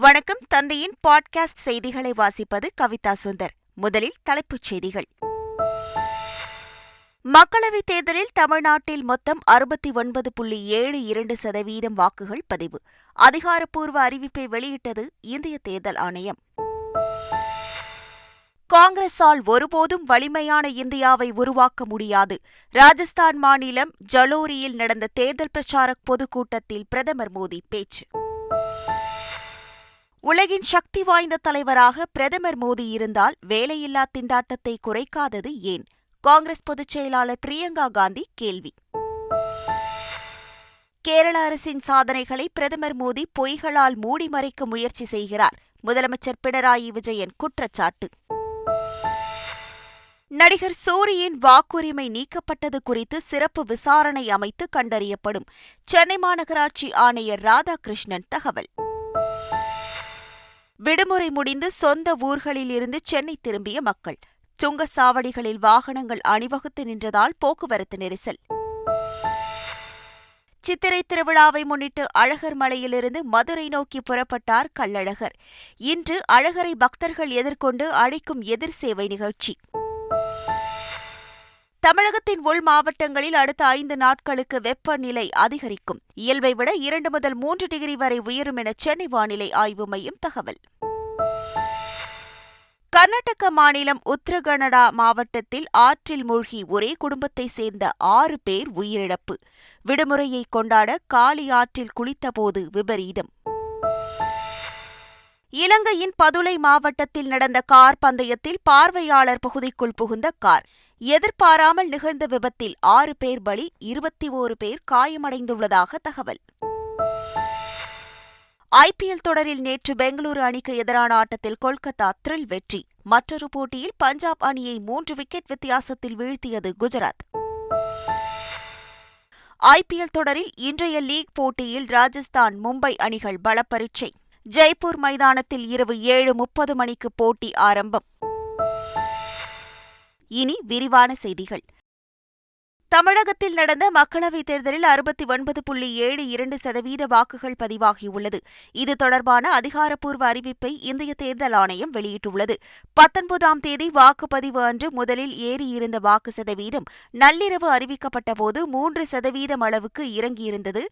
வணக்கம். தந்தையின் பாட்காஸ்ட் செய்திகளை வாசிப்பது கவிதா சுந்தர். முதலில் தலைப்புச் செய்திகள். மக்களவைத் தேர்தலில் தமிழ்நாட்டில் மொத்தம் 69.72% வாக்குகள் பதிவு. அதிகாரப்பூர்வ அறிவிப்பை வெளியிட்டது இந்திய தேர்தல் ஆணையம். காங்கிரஸால் ஒருபோதும் வலிமையான இந்தியாவை உருவாக்க முடியாது. ராஜஸ்தான் மாநிலம் ஜலோரியில் நடந்த தேர்தல் பிரச்சார பொதுக்கூட்டத்தில் பிரதமர் மோடி பேச்சு. உலகின் சக்தி வாய்ந்த தலைவராக பிரதமர் மோடி இருந்தால் வேலையில்லா திண்டாட்டத்தை குறைக்காதது ஏன்? காங்கிரஸ் பொதுச் செயலாளர் பிரியங்கா காந்தி கேள்வி. கேரள அரசின் சாதனைகளை பிரதமர் மோடி பொய்களால் மூடி மறைக்க முயற்சி செய்கிறார். முதலமைச்சர் பினராயி விஜயன் குற்றச்சாட்டு. நடிகர் சூரியின் வாக்குரிமை நீக்கப்பட்டது குறித்து சிறப்பு விசாரணை அமைத்து கண்டறியப்படும். சென்னை மாநகராட்சி ஆணையர் ராதாகிருஷ்ணன் தகவல். விடுமுறை முடிந்து சொந்த ஊர்களில் இருந்து சென்னை திரும்பிய மக்கள். சுங்கச்சாவடிகளில் வாகனங்கள் அணிவகுத்து நின்றதால் போக்குவரத்து நெரிசல். சித்திரை திருவிழாவை முன்னிட்டு அழகர் மலையிலிருந்து மதுரை நோக்கி புறப்பட்டார் கள்ளழகர். இன்று அழகரை பக்தர்கள் எதிர்கொண்டு அழைக்கும் எதிர் சேவை நிகழ்ச்சி. தமிழகத்தின் உள் மாவட்டங்களில் அடுத்த 5 நாட்களுக்கு வெப்பநிலை அதிகரிக்கும். இயல்பை விட 2 முதல் 3 டிகிரி வரை உயரும் என சென்னை வானிலை ஆய்வு மையம் தகவல். கர்நாடக மாநிலம் உத்தரகன்னடா மாவட்டத்தில் ஆற்றில் மூழ்கி ஒரே குடும்பத்தைச் சேர்ந்த 6 பேர் உயிரிழப்பு. விடுமுறையை கொண்டாட காளி ஆற்றில் குளித்தபோது விபரீதம். இலங்கையின் பதுளை மாவட்டத்தில் நடந்த கார் பந்தயத்தில் பார்வையாளர் பகுதிக்குள் புகுந்த கார். எதிர்பாராமல் நிகழ்ந்த விபத்தில் 6 பேர் பலி, 21 பேர் காயமடைந்துள்ளதாக தகவல். ஐபிஎல் தொடரில் நேற்று பெங்களூரு அணிக்கு எதிரான ஆட்டத்தில் கொல்கத்தா த்ரில் வெற்றி. மற்றொரு போட்டியில் பஞ்சாப் அணியை 3 விக்கெட் வித்தியாசத்தில் வீழ்த்தியது குஜராத். ஐபிஎல் தொடரில் இன்றைய லீக் போட்டியில் ராஜஸ்தான் மும்பை அணிகள் பலப்பரீட்சை. ஜெய்ப்பூர் மைதானத்தில் இரவு 7:30 மணிக்கு போட்டி ஆரம்பம். இனி விரிவான செய்திகள். தமிழகத்தில் நடந்த மக்களவைத் தேர்தலில் 69.72% வாக்குகள் பதிவாகியுள்ளது. இது தொடர்பான அதிகாரப்பூர்வ அறிவிப்பை இந்திய தேர்தல் ஆணையம் வெளியிட்டுள்ளது. 19ஆம் தேதி வாக்குப்பதிவு அன்று முதலில் ஏறியிருந்த வாக்கு சதவீதம் நள்ளிரவு அறிவிக்கப்பட்டபோது 3% அளவுக்கு இறங்கியிருந்தது.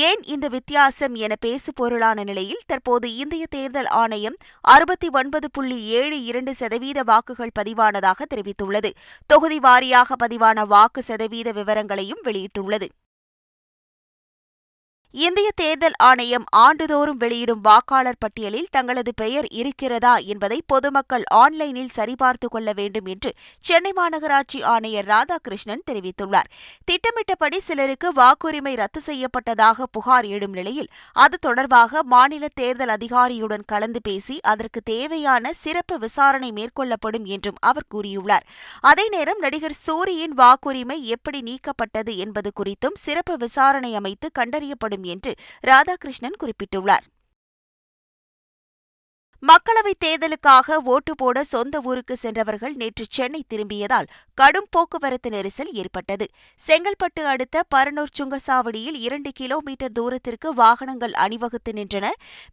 ஏன் இந்த வித்தியாசம் என பேசுபொருளான நிலையில் தற்போது இந்திய தேர்தல் ஆணையம் 69.72% வாக்குகள் பதிவானதாக தெரிவித்துள்ளது. தொகுதி வாரியாக பதிவான வாக்கு சதவீத விவரங்களையும் வெளியிட்டுள்ளது. இந்திய தேர்தல் ஆணையம் ஆண்டுதோறும் வெளியிடும் வாக்காளர் பட்டியலில் தங்களது பெயர் இருக்கிறதா என்பதை பொதுமக்கள் ஆன்லைனில் சரிபார்த்துக் கொள்ள வேண்டும் என்று சென்னை மாநகராட்சி ஆணையர் ராதாகிருஷ்ணன் தெரிவித்துள்ளார். திட்டமிட்டபடி சிலருக்கு வாக்குரிமை ரத்து செய்யப்பட்டதாக புகார் எழும் நிலையில் அது தொடர்பாக மாநில தேர்தல் அதிகாரியுடன் கலந்து பேசி அதற்கு தேவையான சிறப்பு விசாரணை மேற்கொள்ளப்படும் என்றும் அவர் கூறியுள்ளார். அதேநேரம் நடிகர் சூரியின் வாக்குரிமை எப்படி நீக்கப்பட்டது என்பது குறித்தும் சிறப்பு விசாரணை அமைத்து கண்டறியப்படும் என்று ராதாகிருஷ்ணன் குறிப்பிட்டுள்ளார். மக்களவைத் தேர்தலுக்காக ஓட்டு போட சொந்த ஊருக்கு சென்றவர்கள் நேற்று சென்னை திரும்பியதால் கடும் போக்குவரத்து நெரிசல் ஏற்பட்டது. செங்கல்பட்டு அடுத்த பரனூர் சுங்கச்சாவடியில் 2 கிலோமீட்டர் தூரத்திற்கு வாகனங்கள் அணிவகுத்து நின்றன.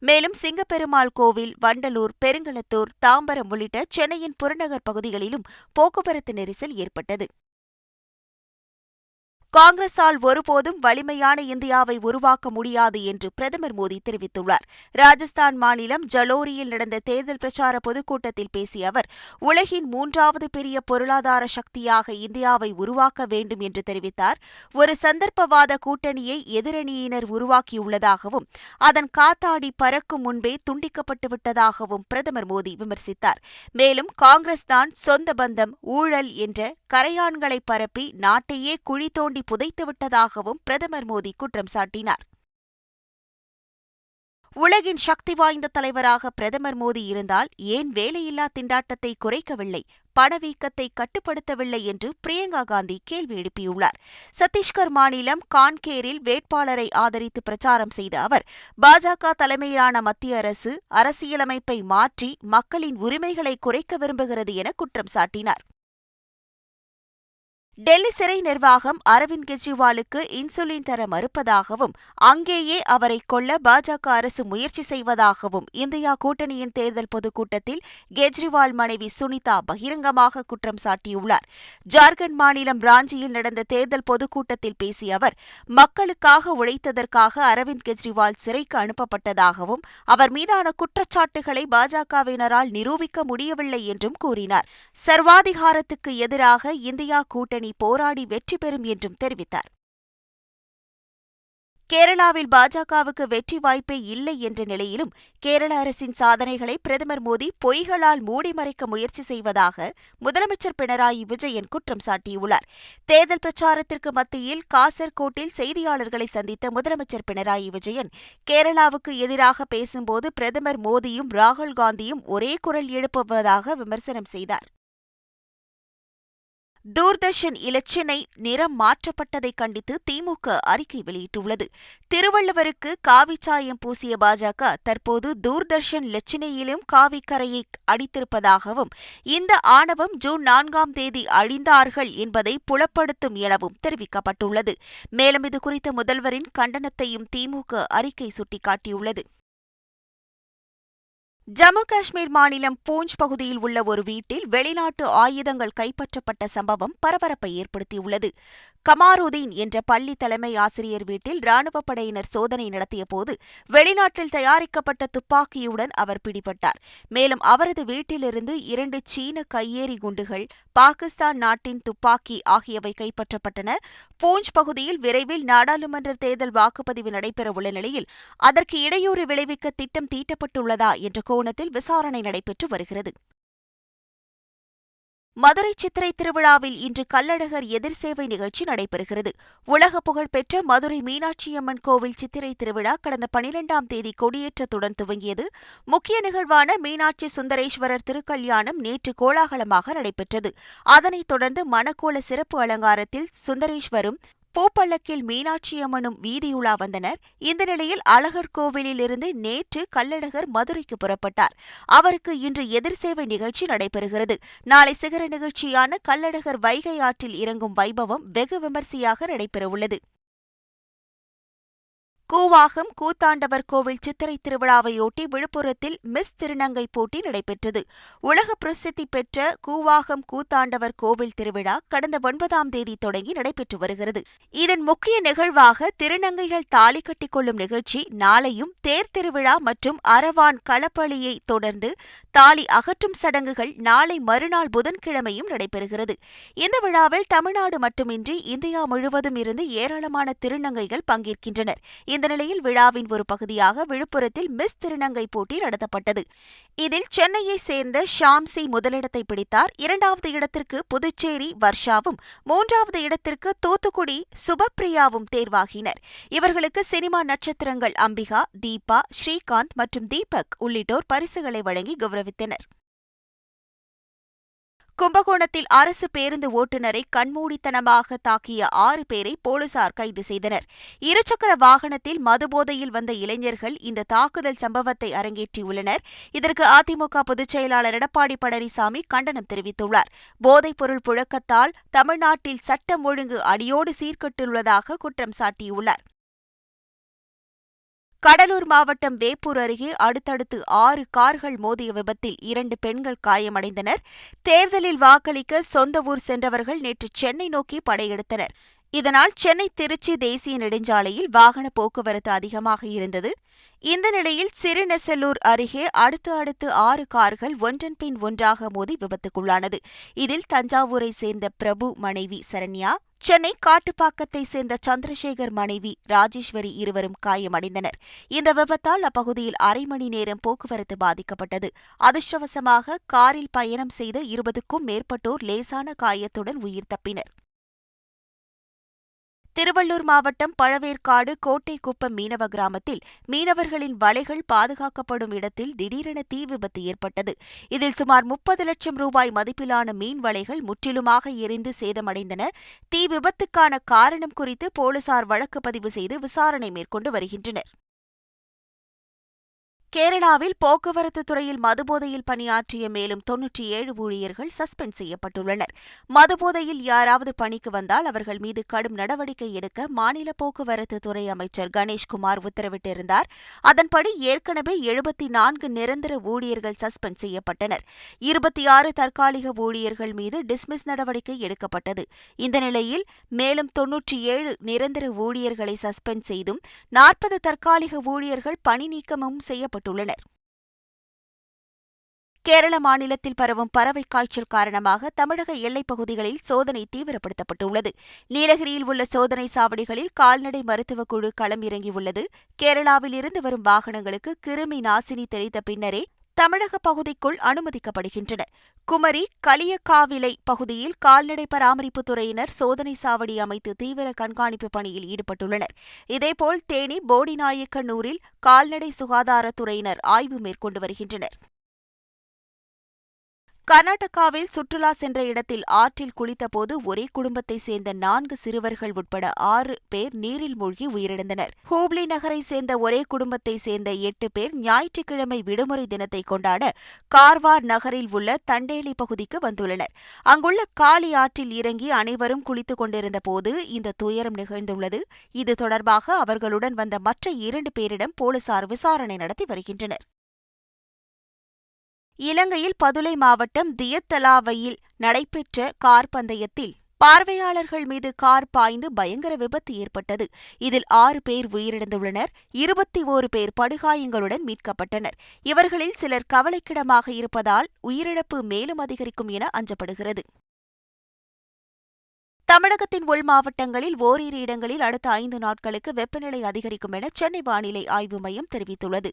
மேலும் சிங்கப்பெருமாள் கோவில், வண்டலூர், பெருங்களத்தூர், தாம்பரம் உள்ளிட்ட சென்னையின் புறநகர் பகுதிகளிலும் போக்குவரத்து நெரிசல் ஏற்பட்டது. காங்கிரஸால் ஒருபோதும் வலிமையான இந்தியாவை உருவாக்க முடியாது என்று பிரதமர் மோடி தெரிவித்துள்ளார். ராஜஸ்தான் மாநிலம் ஜலோரியில் நடந்த தேர்தல் பிரச்சார பொதுக்கூட்டத்தில் பேசிய அவர், உலகின் 3வது பெரிய பொருளாதார சக்தியாக இந்தியாவை உருவாக்க வேண்டும் என்று தெரிவித்தார். ஒரு சந்தர்ப்பவாத கூட்டணியை எதிரணியினர் உருவாக்கியுள்ளதாகவும் அதன் காத்தாடி பறக்கும் முன்பே துண்டிக்கப்பட்டுவிட்டதாகவும் பிரதமர் மோடி விமர்சித்தார். மேலும் காங்கிரஸ் தான் சொந்த பந்தம், ஊழல் என்ற கரையான்களை பரப்பி நாட்டையே குழி தோண்டி புதைத்துவிட்டதாகவும் பிரதமர் மோடி குற்றம் சாட்டினார். உலகின் சக்தி வாய்ந்த தலைவராக பிரதமர் மோடி இருந்தால் ஏன் வேலையில்லா திண்டாட்டத்தை குறைக்கவில்லை, பணவீக்கத்தை கட்டுப்படுத்தவில்லை என்று பிரியங்கா காந்தி கேள்வி எழுப்பியுள்ளார். சத்தீஸ்கர் மாநிலம் கான்கேரில் வேட்பாளரை ஆதரித்து பிரச்சாரம் செய்த அவர், பாஜக தலைமையிலான மத்திய அரசு அரசியலமைப்பை மாற்றி மக்களின் உரிமைகளை குறைக்க விரும்புகிறது என குற்றம் சாட்டினார். டெல்லி சிறை நிர்வாகம் அரவிந்த் கெஜ்ரிவாலுக்கு இன்சுலின் தர மறுப்பதாகவும் அங்கேயே அவரை கொல்ல பாஜக அரசு முயற்சி செய்வதாகவும் இந்தியா கூட்டணியின் தேர்தல் பொதுக்கூட்டத்தில் கெஜ்ரிவால் மனைவி சுனிதா பகிரங்கமாக குற்றம் சாட்டியுள்ளார். ஜார்க்கண்ட் மாநிலம் ராஞ்சியில் நடந்த தேர்தல் பொதுக்கூட்டத்தில் பேசிய அவர், மக்களுக்காக உழைத்ததற்காக அரவிந்த் கெஜ்ரிவால் சிறைக்கு அனுப்பப்பட்டதாகவும் அவர் மீதான குற்றச்சாட்டுகளை பாஜகவினரால் நிரூபிக்க முடியவில்லை என்றும் கூறினார். சர்வாதிகாரத்துக்கு எதிராக இந்தியா கூட்டணி போராடி வெற்றி பெறும் என்றும் தெரிவித்தார். கேரளாவில் பாஜகவுக்கு வெற்றி வாய்ப்பே இல்லை என்ற நிலையிலும் கேரள அரசின் சாதனைகளை பிரதமர் மோடி பொய்களால் மூடிமறைக்க முயற்சி செய்வதாக முதலமைச்சர் பினராயி விஜயன் குற்றம் சாட்டியுள்ளார். தேர்தல் பிரச்சாரத்திற்கு மத்தியில் காசர்கோட்டில் செய்தியாளர்களை சந்தித்த முதலமைச்சர் பினராயி விஜயன், கேரளாவுக்கு எதிராக பேசும்போது பிரதமர் மோடியும் ராகுல் காந்தியும் ஒரே குரல் எழுப்புவதாக விமர்சனம் செய்தார். தூர்தர்ஷன் இலச்சினை நிறம் மாற்றப்பட்டதை கண்டித்து திமுக அறிக்கை வெளியிட்டுள்ளது. திருவள்ளுவருக்கு காவிச்சாயம் பூசிய பாஜக தற்போது தூர்தர்ஷன் இலச்சினையிலும் காவிக்கரையை அடித்திருப்பதாகவும் இந்த ஆணவம் ஜூன் 4ஆம் தேதி அழிந்தார்கள் என்பதை புலப்படுத்தும் எனவும் தெரிவிக்கப்பட்டுள்ளது. மேலும் இதுகுறித்த முதல்வரின் கண்டனத்தையும் திமுக அறிக்கை சுட்டிக்காட்டியுள்ளது. ஜம்மு காஷ்மீர் மாநிலம் பூஞ்ச் பகுதியில் உள்ள ஒரு வீட்டில் வெளிநாட்டு ஆயுதங்கள் கைப்பற்றப்பட்ட சம்பவம் பரபரப்பை ஏற்படுத்தியுள்ளது. கமாருதீன் என்ற பள்ளி தலைமை ஆசிரியர் வீட்டில் ராணுவப் படையினர் சோதனை நடத்தியபோது வெளிநாட்டில் தயாரிக்கப்பட்ட துப்பாக்கியுடன் அவர் பிடிபட்டார். மேலும் அவரது வீட்டிலிருந்து 2 சீன கையெறி குண்டுகள், பாகிஸ்தான் நாட்டின் துப்பாக்கி ஆகியவை கைப்பற்றப்பட்டன. பூஞ்ச் பகுதியில் விரைவில் நாடாளுமன்ற தேர்தல் வாக்குப்பதிவு நடைபெறவுள்ள நிலையில் அதற்கு இடையூறு விளைவிக்க திட்டம் தீட்டப்பட்டுள்ளதா என்ற கோணத்தில் விசாரணை நடைபெற்று வருகிறது. மதுரை சித்திரை திருவிழாவில் இன்று கள்ளழகர் எதிர்சேவை நிகழ்ச்சி நடைபெறுகிறது. உலக புகழ்பெற்ற மதுரை மீனாட்சியம்மன் கோவில் சித்திரை திருவிழா கடந்த 12ஆம் தேதி கொடியேற்றத்துடன் துவங்கியது. முக்கிய நிகழ்வான மீனாட்சி சுந்தரேஸ்வரர் திருக்கல்யாணம் நேற்று கோலாகலமாக நடைபெற்றது. அதனைத் தொடர்ந்து மணக்கோல சிறப்பு அலங்காரத்தில் சுந்தரேஸ்வரும் பூப்பல்லக்கில் மீனாட்சியம்மனும் வீதியுலா வந்தனர். இந்த நிலையில் அழகர் கோவிலிலிருந்து நேற்று கள்ளழகர் மதுரைக்கு புறப்பட்டார். அவருக்கு இன்று எதிர்சேவை நிகழ்ச்சி நடைபெறுகிறது. நாளை சிகர நிகழ்ச்சியான கள்ளழகர் வைகை ஆற்றில் இறங்கும் வைபவம் வெகு விமரிசையாக நடைபெறவுள்ளது. கூவாகம் கூத்தாண்டவர் கோவில் சித்திரை திருவிழாவையொட்டி விழுப்புரத்தில் மிஸ் திருநங்கை போட்டி நடைபெற்றது. உலக பிரசித்தி பெற்ற கூவாகம் கூத்தாண்டவர் கோவில் திருவிழா கடந்த 9ஆம் தேதி தொடங்கி நடைபெற்று வருகிறது. இதன் முக்கிய நிகழ்வாக திருநங்கைகள் தாலி கட்டிக்கொள்ளும் நிகழ்ச்சி நாளையும், தேர் திருவிழா மற்றும் அரவான் களப்பலியை தொடர்ந்து தாலி அகற்றும் சடங்குகள் நாளை மறுநாள் புதன்கிழமையும் நடைபெறுகிறது. இந்த விழாவில் தமிழ்நாடு மட்டுமின்றி இந்தியா முழுவதும் இருந்து ஏராளமான திருநங்கைகள் பங்கேற்கின்றனர். இந்த நிலையில் விழாவின் ஒரு பகுதியாக விழுப்புரத்தில் மிஸ் திருநங்கை போட்டி நடத்தப்பட்டது. இதில் சென்னையை சேர்ந்த ஷாம்சி முதலிடத்தை பிடித்தார். 2வது இடத்திற்கு புதுச்சேரி வர்ஷாவும், 3வது இடத்திற்கு தூத்துக்குடி சுபப்பிரியாவும் தேர்வாகினர். இவர்களுக்கு சினிமா நட்சத்திரங்கள் அம்பிகா, தீபா, ஸ்ரீகாந்த் மற்றும் தீபக் உள்ளிட்டோர் பரிசுகளை வழங்கி கௌரவித்தனர். கும்பகோணத்தில் அரசு பேருந்து ஓட்டுநரை கண்மூடித்தனமாக தாக்கிய 6 பேரை போலீசார் கைது செய்தனர். இருசக்கர வாகனத்தில் மதுபோதையில் வந்த இளைஞர்கள் இந்த தாக்குதல் சம்பவத்தை அரங்கேற்றியுள்ளனர். இதற்கு அதிமுக பொதுச் செயலாளர் எடப்பாடி பழனிசாமி கண்டனம் தெரிவித்துள்ளார். போதைப்பொருள் புழக்கத்தால் தமிழ்நாட்டில் சட்டம் ஒழுங்கு அடியோடு சீர்கெட்டுள்ளதாக குற்றம் சாட்டியுள்ளார். கடலூர் மாவட்டம் வேப்பூர் அருகே அடுத்தடுத்து 6 கார்கள் மோதிய விபத்தில் 2 பெண்கள் காயமடைந்தனர். தேர்தலில் வாக்களிக்க சொந்த ஊர் சென்றவர்கள் நேற்று சென்னை நோக்கி படையெடுத்தனர். இதனால் சென்னை திருச்சி தேசிய நெடுஞ்சாலையில் வாகன போக்குவரத்து அதிகமாக இருந்தது. இந்த நிலையில் சிறுநெசலூர் அருகே அடுத்து 6 கார்கள் ஒன்றன் பின் ஒன்றாக மோதி விபத்துக்குள்ளானது. இதில் தஞ்சாவூரை சேர்ந்த பிரபு மனைவி சரண்யா, சென்னை காட்டுப்பாக்கத்தை சேர்ந்த சந்திரசேகர் மனைவி ராஜேஸ்வரி இருவரும் காயமடைந்தனர். இந்த விபத்தால் அப்பகுதியில் அரை மணி நேரம் போக்குவரத்து பாதிக்கப்பட்டது. அதிர்ஷ்டவசமாக காரில் பயணம் செய்த 20க்கும் மேற்பட்டோர் லேசான காயத்துடன் உயிர் தப்பினர். திருவள்ளூர் மாவட்டம் பழவேற்காடு கோட்டைக்குப்பம் மீனவ கிராமத்தில் மீனவர்களின் வலைகள் பாதுகாக்கப்படும் இடத்தில் திடீரென தீ விபத்து ஏற்பட்டது. இதில் சுமார் 30 லட்சம் ரூபாய் மதிப்பிலான மீன் வலைகள் முற்றிலுமாக எரிந்து சேதமடைந்தன. தீ விபத்துக்கான காரணம் குறித்து போலீசார் வழக்கு பதிவு செய்து விசாரணை மேற்கொண்டு வருகின்றனர். கேரளாவில் போக்குவரத்து துறையில் மதுபோதையில் பணியாற்றிய மேலும் 97 ஊழியர்கள் சஸ்பெண்ட் செய்யப்பட்டுள்ளனர். மதுபோதையில் யாராவது பணிக்கு வந்தால் அவர்கள் மீது கடும் நடவடிக்கை எடுக்க மாநில போக்குவரத்து துறை அமைச்சர் கணேஷ்குமார் உத்தரவிட்டிருந்தார். அதன்படி ஏற்கனவே 74 நிரந்தர ஊழியர்கள் சஸ்பெண்ட் செய்யப்பட்டனர். 26 தற்காலிக ஊழியர்கள் மீது டிஸ்மிஸ் நடவடிக்கை எடுக்கப்பட்டது. இந்த நிலையில் மேலும் 97 நிரந்தர ஊழியர்களை சஸ்பெண்ட் செய்தும் 40 தற்காலிக ஊழியர்கள் பணி நீக்கமும் செய்யப்பட்டுள்ளனர். கேரள மாநிலத்தில் பரவும் பறவை காய்ச்சல் காரணமாக தமிழக எல்லைப் பகுதிகளில் சோதனை தீவிரப்படுத்தப்பட்டுள்ளது. நீலகிரியில் உள்ள சோதனை சாவடிகளில் கால்நடை மருத்துவக் குழு களம் இறங்கியுள்ளது. கேரளாவில் இருந்து வரும் வாகனங்களுக்கு கிருமி நாசினி தெளித்த பின்னரே தமிழக பகுதிக்குள் அனுமதிக்கப்படுகின்றன. குமரி களியக்காவிளை பகுதியில் கால்நடை பராமரிப்புத் துறையினர் சோதனை சாவடி அமைத்து தீவிர கண்காணிப்பு பணியில் ஈடுபட்டுள்ளனர். இதேபோல் தேனி போடிநாயக்கனூரில் கால்நடை சுகாதாரத்துறையினர் ஆய்வு மேற்கொண்டு வருகின்றனர். கர்நாடகாவில் சுற்றுலா சென்ற இடத்தில் ஆற்றில் குளித்தபோது ஒரே குடும்பத்தைச் சேர்ந்த 4 சிறுவர்கள் உட்பட 6 பேர் நீரில் மூழ்கி உயிரிழந்தனர். ஹூப்ளி நகரைச் சேர்ந்த ஒரே குடும்பத்தைச் சேர்ந்த 8 பேர் ஞாயிற்றுக்கிழமை விடுமுறை தினத்தை கொண்டாட கார்வார் நகரில் உள்ள தண்டேலி பகுதிக்கு வந்துள்ளனர். அங்குள்ள காளி ஆற்றில் இறங்கி அனைவரும் குளித்துக் கொண்டிருந்த போது இந்த துயரம் நிகழ்ந்துள்ளது. இது தொடர்பாக அவர்களுடன் வந்த மற்ற 2 பேரிடம் போலீசார் விசாரணை நடத்தி வருகின்றனர். இலங்கையில் பதுளை மாவட்டம் தியத்தலாவையில் நடைபெற்ற கார் பந்தயத்தில் பார்வையாளர்கள் மீது கார் பாய்ந்து பயங்கர விபத்து ஏற்பட்டது. இதில் 6 பேர் உயிரிழந்துள்ளனர். 21 பேர் படுகாயங்களுடன் மீட்கப்பட்டனர். இவர்களில் சிலர் கவலைக்கிடமாக இருப்பதால் உயிரிழப்பு மேலும் அதிகரிக்கும் என அஞ்சப்படுகிறது. தமிழகத்தின் உள் மாவட்டங்களில் ஓரிரு இடங்களில் அடுத்த 5 நாட்களுக்கு வெப்பநிலை அதிகரிக்கும் என சென்னை வானிலை ஆய்வு மையம் தெரிவித்துள்ளது.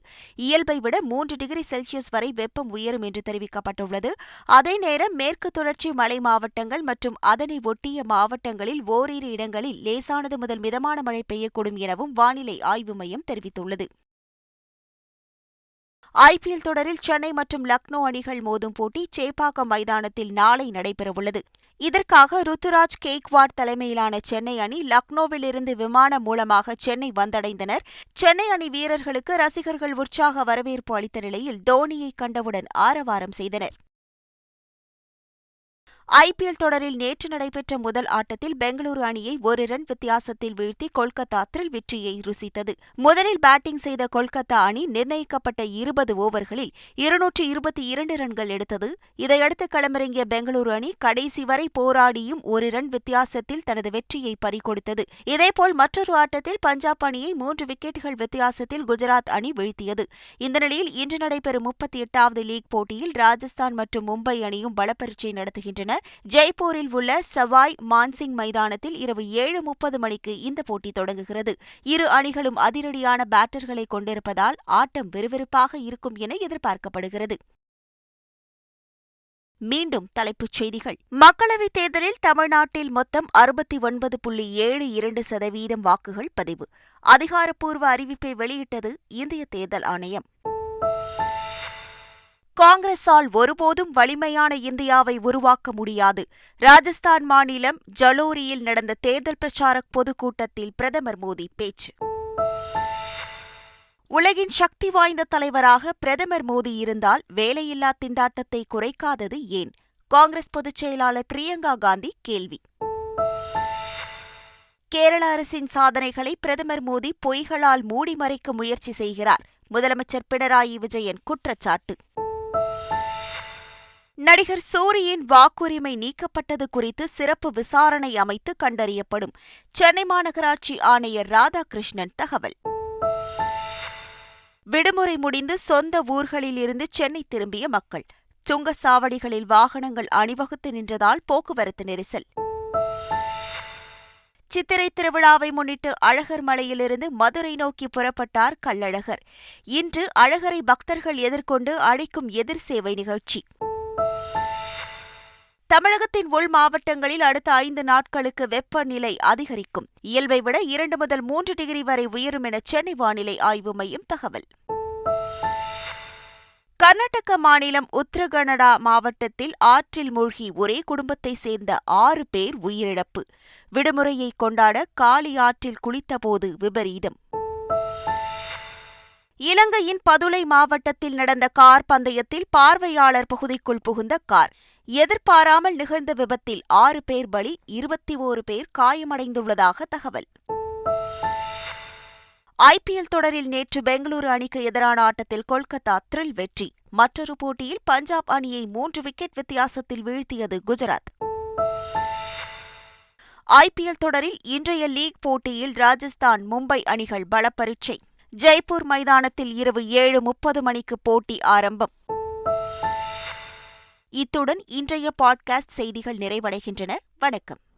இயல்பை விட 3 டிகிரி செல்சியஸ் வரை வெப்பம் உயரும் என்று தெரிவிக்கப்பட்டுள்ளது. அதே நேரம் மேற்கு தொடர்ச்சி மலை மாவட்டங்கள் மற்றும் அதனை ஒட்டிய மாவட்டங்களில் ஓரிரு இடங்களில் லேசானது முதல் மிதமான மழை பெய்யக்கூடும் எனவும் வானிலை ஆய்வு மையம் தெரிவித்துள்ளது. ஐபிஎல் தொடரில் சென்னை மற்றும் லக்னோ அணிகள் மோதும் போட்டி சேப்பாக்கம் மைதானத்தில் நாளை நடைபெறவுள்ளது. இதற்காக ருத்துராஜ் கெய்க்வாட் தலைமையிலான சென்னை அணி லக்னோவிலிருந்து விமானம் மூலமாக சென்னை வந்தடைந்தனர். சென்னை அணி வீரர்களுக்கு ரசிகர்கள் உற்சாக வரவேற்பு அளித்த நிலையில் தோனியை கண்டவுடன் ஆரவாரம் செய்தனர். ஐபிஎல் தொடரில் நேற்று நடைபெற்ற முதல் ஆட்டத்தில் பெங்களூரு அணியை 1 ரன் வித்தியாசத்தில் வீழ்த்தி கொல்கத்தா த்ரில் வெற்றியை ருசித்தது. முதலில் பேட்டிங் செய்த கொல்கத்தா அணி நிர்ணயிக்கப்பட்ட 20 ஓவர்களில் 222 ரன்கள் எடுத்தது. இதையடுத்து களமிறங்கிய பெங்களூரு அணி கடைசி வரை போராடியும் 1 ரன் வித்தியாசத்தில் தனது வெற்றியை பறிகொடுத்தது. இதேபோல் மற்றொரு ஆட்டத்தில் பஞ்சாப் அணியை 3 விக்கெட்டுகள் வித்தியாசத்தில் குஜராத் அணி வீழ்த்தியது. இந்த நிலையில் இன்று நடைபெறும் 38வது லீக் போட்டியில் ராஜஸ்தான் மற்றும் மும்பை அணியும் பலப்பரீட்சை நடத்துகின்றன. ஜெய்ப்பூரில் உள்ள சவாய் மான்சிங் மைதானத்தில் இரவு 7:30 மணிக்கு இந்த போட்டி தொடங்குகிறது. இரு அணிகளும் அதிரடியான பேட்டர்களை கொண்டிருப்பதால் ஆட்டம் விறுவிறுப்பாக இருக்கும் என எதிர்பார்க்கப்படுகிறது. மீண்டும் தலைப்புச் செய்திகள். மக்களவைத் தேர்தலில் தமிழ்நாட்டில் மொத்தம் 69.72% வாக்குகள் பதிவு. அதிகாரப்பூர்வ அறிவிப்பை வெளியிட்டது இந்திய தேர்தல் ஆணையம். காங்கிரஸால் ஒருபோதும் வலிமையான இந்தியாவை உருவாக்க முடியாது. ராஜஸ்தான் மாநிலம் ஜலோரியில் நடந்த தேர்தல் பிரச்சார பொதுக்கூட்டத்தில் பிரதமர் மோடி பேச்சு. உலகின் சக்தி வாய்ந்த தலைவராக பிரதமர் மோடி இருந்தால் வேலையில்லா திண்டாட்டத்தை குறைக்காதது ஏன்? காங்கிரஸ் பொதுச் செயலாளர் பிரியங்கா காந்தி கேள்வி. கேரள அரசின் சாதனைகளை பிரதமர் மோடி பொய்களால் மூடி மறைக்க முயற்சி செய்கிறார். முதலமைச்சர் பினராயி விஜயன் குற்றச்சாட்டு. நடிகர் சூரியின் வாக்குரிமை நீக்கப்பட்டது குறித்து சிறப்பு விசாரணை அமைத்து கண்டறியப்படும். சென்னை மாநகராட்சி ஆணையர் ராதாகிருஷ்ணன் தகவல். விடுமுறை முடிந்து சொந்த ஊர்களிலிருந்து சென்னை திரும்பிய மக்கள். சுங்கச்சாவடிகளில் வாகனங்கள் அணிவகுத்து நின்றதால் போக்குவரத்து நெரிசல். சித்திரை திருவிழாவை முன்னிட்டு அழகர் மலையிலிருந்து மதுரை நோக்கி புறப்பட்டார் கள்ளழகர். இன்று அழகரை பக்தர்கள் எதிர்கொண்டு அழைக்கும் எதிர் சேவை நிகழ்ச்சி. தமிழகத்தின் உள் மாவட்டங்களில் அடுத்த 5 நாட்களுக்கு வெப்பநிலை அதிகரிக்கும். இயல்பை விட 2 முதல் 3 டிகிரி வரை உயரும் என சென்னை வானிலை ஆய்வு மையம் தகவல். கர்நாடக மாநிலம் உத்தரகன்னடா மாவட்டத்தில் ஆற்றில் மூழ்கி ஒரே குடும்பத்தைச் சேர்ந்த 6 பேர் உயிரிழப்பு. விடுமுறையை கொண்டாட காளி ஆற்றில் குளித்தபோது விபரீதம். இலங்கையின் பதுளை மாவட்டத்தில் நடந்த கார் பந்தயத்தில் பார்வையாளர் பகுதிக்குள் புகுந்த கார். எதிர்பாராமல் நிகழ்ந்த விபத்தில் 6 பேர் பலி, 21 பேர் காயமடைந்துள்ளதாக தகவல். ஐபிஎல் தொடரில் நேற்று பெங்களூரு அணிக்கு எதிரான ஆட்டத்தில் கொல்கத்தா த்ரில் வெற்றி. மற்றொரு போட்டியில் பஞ்சாப் அணியை 3 விக்கெட் வித்தியாசத்தில் வீழ்த்தியது குஜராத். ஐபிஎல் தொடரில் இன்றைய லீக் போட்டியில் ராஜஸ்தான் மும்பை அணிகள் பலப்பரீட்சை. ஜெய்ப்பூர் மைதானத்தில் இரவு 7:30 மணிக்கு போட்டி ஆரம்பம். இத்துடன் இன்றைய பாட்காஸ்ட் செய்திகள் நிறைவடைகின்றன. வணக்கம்.